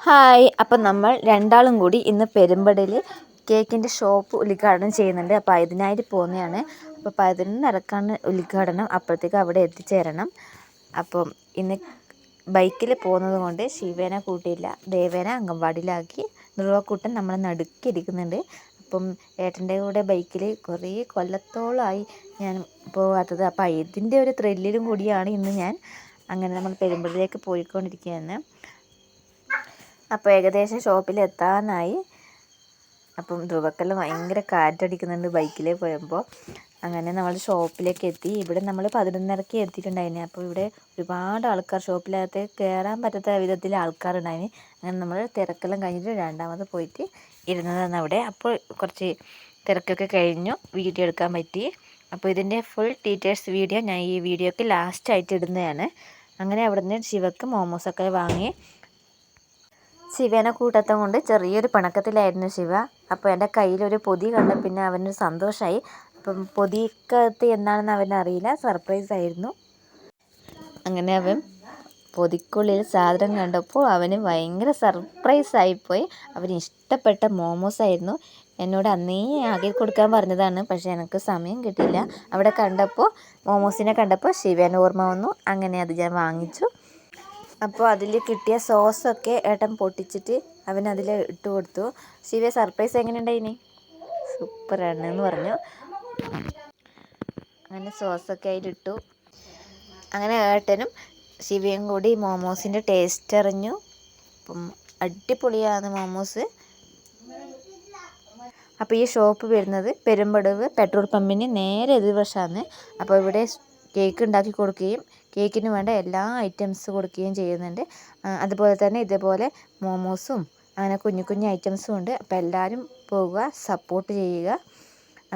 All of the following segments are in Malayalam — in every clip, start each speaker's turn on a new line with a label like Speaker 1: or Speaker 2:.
Speaker 1: ഹായ്, അപ്പം നമ്മൾ രണ്ടാളും കൂടി ഇന്ന് പെരുമ്പടയിൽ കേക്കിൻ്റെ ഷോപ്പ് ഉദ്ഘാടനം ചെയ്യുന്നുണ്ട്. അപ്പോൾ അതിനായിട്ട് പോകുന്നതാണ്. അപ്പോൾ 11:30ക്കാണ് ഉദ്ഘാടനം. അപ്പോഴത്തേക്ക് അവിടെ എത്തിച്ചേരണം. അപ്പം ഇന്ന് ബൈക്കിൽ പോകുന്നത് കൊണ്ട് ശിവേനെ കൂട്ടിയില്ല, ദേവേനെ അംഗൻവാടിയിലാക്കി. ധ്രുവക്കുട്ടൻ നമ്മളെ നടുക്കിയിരിക്കുന്നുണ്ട്. അപ്പം ഏട്ടൻ്റെ കൂടെ ബൈക്കിൽ കുറേ കൊല്ലത്തോളമായി ഞാൻ പോകാത്തത്. അപ്പോൾ ഇതിൻ്റെ ഒരു ത്രില്ലിലും കൂടിയാണ് ഇന്ന് ഞാൻ അങ്ങനെ നമ്മൾ പെരുമ്പടയിലേക്ക് പോയിക്കൊണ്ടിരിക്കുകയാണ്. അപ്പോൾ ഏകദേശം ഷോപ്പിൽ എത്താനായി. അപ്പം ധ്രുവക്കെല്ലാം ഭയങ്കര കാറ്റടിക്കുന്നുണ്ട് ബൈക്കിൽ പോയപ്പോൾ. അങ്ങനെ നമ്മൾ ഷോപ്പിലേക്ക് എത്തി. ഇവിടെ നമ്മൾ 11:30ക്ക് എത്തിയിട്ടുണ്ടായിന്. അപ്പോൾ ഇവിടെ ഒരുപാട് ആൾക്കാർ, ഷോപ്പിനകത്ത് കയറാൻ പറ്റാത്ത വിധത്തിൽ ആൾക്കാരുണ്ടായിന്. അങ്ങനെ നമ്മൾ തിരക്കെല്ലാം കഴിഞ്ഞിട്ട് രണ്ടാമത് പോയിട്ട് ഇരുന്നതാണ് അവിടെ. അപ്പോൾ കുറച്ച് തിരക്കൊക്കെ കഴിഞ്ഞു, വീഡിയോ എടുക്കാൻ പറ്റി. അപ്പോൾ ഇതിൻ്റെ ഫുൾ ഡീറ്റെയിൽസ് വീഡിയോ ഞാൻ ഈ വീഡിയോക്ക് ലാസ്റ്റായിട്ട് ഇടുന്നതാണ്. അങ്ങനെ അവിടുന്ന് ശിവക്ക് മോമോസൊക്കെ വാങ്ങി. ശിവേനെ കൂട്ടത്തം കൊണ്ട് ചെറിയൊരു പിണക്കത്തിലായിരുന്നു ശിവ. അപ്പോൾ എൻ്റെ കയ്യിലൊരു പൊതി കണ്ട പിന്നെ അവനൊരു സന്തോഷമായി. അപ്പം പൊതിക്കകത്ത് എന്താണെന്ന് അവനറിയില്ല, സർപ്രൈസ് ആയിരുന്നു. അങ്ങനെ അവൻ പൊതിക്കുള്ളിൽ സാധനം കണ്ടപ്പോൾ അവന് ഭയങ്കര സർപ്രൈസ് ആയിപ്പോയി. അവന് ഇഷ്ടപ്പെട്ട മോമോസ് ആയിരുന്നു. എന്നോട് അന്നേ ആക്കി കൊടുക്കാൻ പറഞ്ഞതാണ്, പക്ഷേ എനിക്ക് സമയം കിട്ടിയില്ല. അവിടെ കണ്ടപ്പോൾ, മോമോസിനെ കണ്ടപ്പോൾ ശിവേൻ്റെ ഓർമ്മ വന്നു. അങ്ങനെ അത് ഞാൻ വാങ്ങിച്ചു. അപ്പോൾ അതിൽ കിട്ടിയ സോസൊക്കെ ഏട്ടൻ പൊട്ടിച്ചിട്ട് അവനതിൽ ഇട്ട് കൊടുത്തു. ശിവ സർപ്രൈസ് എങ്ങനെയുണ്ടായിനി? സൂപ്പറാണ് എന്ന് പറഞ്ഞു. അങ്ങനെ സോസൊക്കെ അതിലിട്ടു. അങ്ങനെ ഏട്ടനും ശിവയും കൂടി മോമോസിൻ്റെ ടേസ്റ്റ് അറിഞ്ഞു. അപ്പം അടിപൊളിയാണ് മോമോസ്. അപ്പോൾ ഈ ഷോപ്പ് വരുന്നത് പെരുമ്പടവ് പെട്രോൾ പമ്പിന് നേരെ എതിർവശമാണ്. അപ്പോൾ ഇവിടെ കേക്ക് ഉണ്ടാക്കി കൊടുക്കുകയും കേക്കിന് വേണ്ട എല്ലാ ഐറ്റംസ് കൊടുക്കുകയും ചെയ്യുന്നുണ്ട്. അതുപോലെ തന്നെ ഇതേപോലെ മോമോസും അങ്ങനെ കുഞ്ഞു കുഞ്ഞു ഐറ്റംസും ഉണ്ട്. അപ്പോൾ എല്ലാവരും പോകുക, സപ്പോർട്ട് ചെയ്യുക.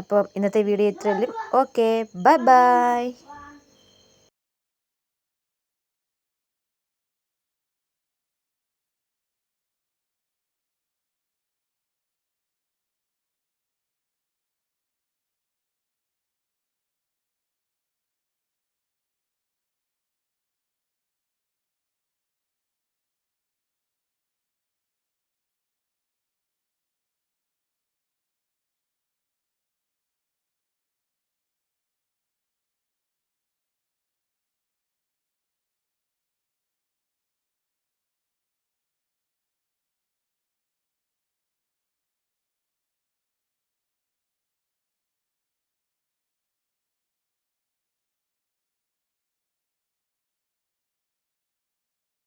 Speaker 1: അപ്പോൾ ഇന്നത്തെ വീഡിയോ ഇത്രയും. Okay, bye bye.